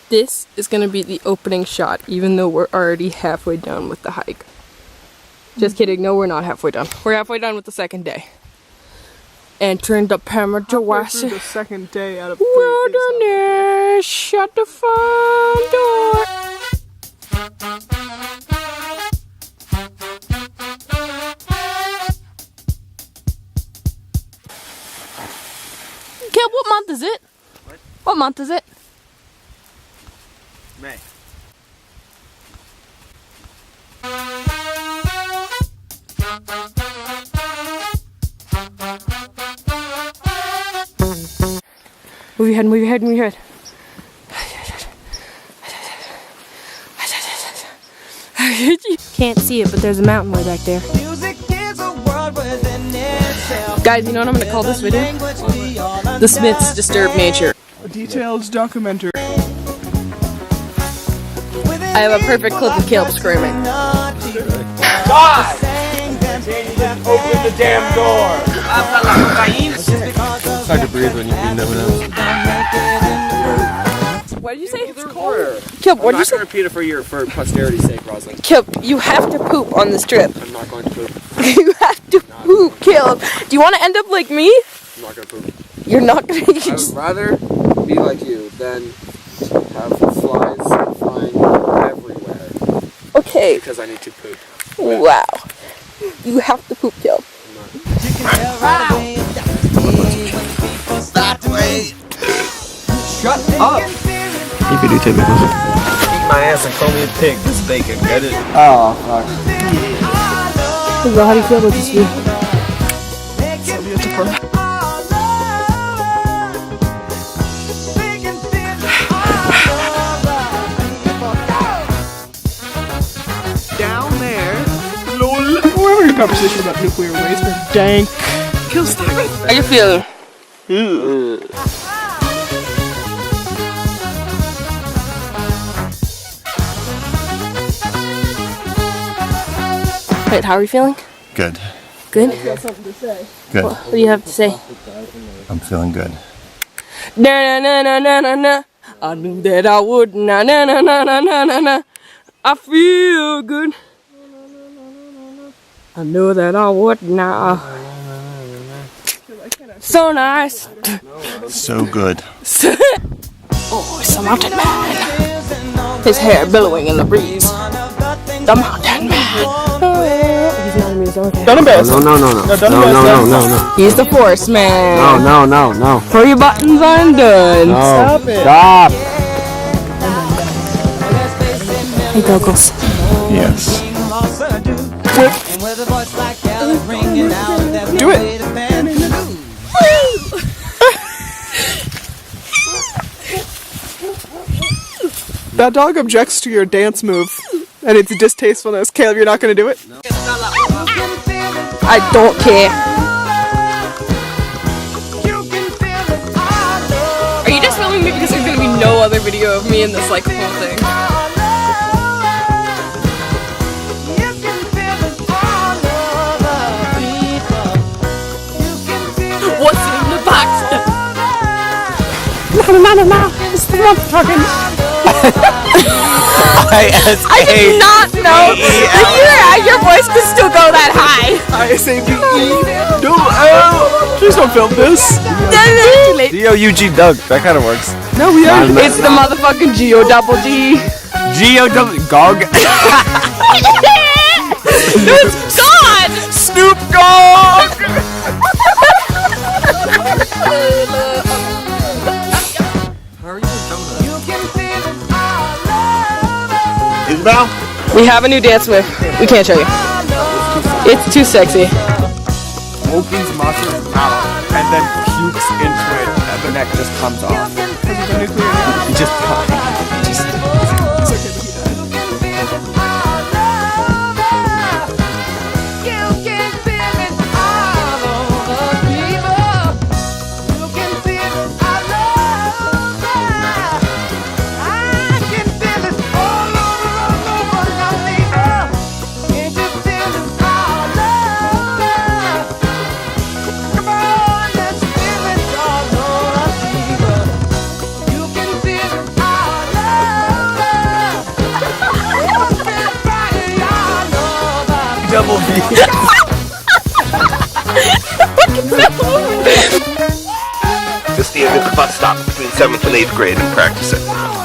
This is going to be the opening shot, even though we're already halfway done with the hike. Just kidding, no, we're not halfway done. We're halfway done with the second day. Entering the Pemigewasset the second day out of 3 wilderness. Shut the front door. Caleb, what month is it? What month is it? May. Move your head, move your head, move your head. Can't see it, but there's a mountain way back there. Guys, you know what I'm gonna call this video? The Smiths Disturb Nature. A detailed documentary. I have a perfect clip of Caleb screaming. God! Open the damn door! It's hard to breathe when you eat M&M's. What did you say? It's cold. Caleb, what did you I'm not say? going to repeat it for posterity's sake, Rosalind. Caleb, you have to poop on this trip. I'm not going to poop. You have to poop, Caleb. Do you want to end up like me? I'm not going to poop. You're not gonna. I would rather be like you than have flies flying everywhere. Okay. Because I need to poop. Wow. You have to poop, Caleb. That way! Shut up! You could do typical. Eat my ass and call me a pig this bacon, get it? Oh, fuck. Hey, girl, how do you feel about this view? Down there. LOL. We're having a conversation about nuclear waste. Dang. Kill stop it. How you feeling? Wait, how are you feeling? Good. Good? Good. What do you have to say? I'm feeling good. Na na na na na na. I knew that I would. Na na na na na na na na. I feel good. I know that I would now. So nice. So good. Oh, it's a mountain man. His hair billowing in the breeze. The mountain man. He's not amused, okay. Don't embarrass No, him. no, no, no. No, don't No, embarrass no, him. no, no, no. He's the force man. No, no, no, no. Throw your buttons undone. Stop it. Stop! Hey, Goggles. Yes. Do it. That dog objects to your dance move and its distastefulness. Caleb, you're not going to do it? I don't care. Are you just filming me because there's gonna be no other video of me in this like whole thing? What's in the box? No. It's the motherfucking. I did not know that your voice could still go that high. ISABE. Please don't film this. D-O-U-G Doug. That kind of works. No, we are. It's the motherfucking G-O-double-G. G-O-W... Gog. It's God! Snoop Dogg! Isabel? We have a new dance move. We can't show you. It's too sexy. Opens Monster's mouth and then pukes into it and the neck just comes off. He just Double V. Just stand at the bus stop between 7th and 8th grade and practice it.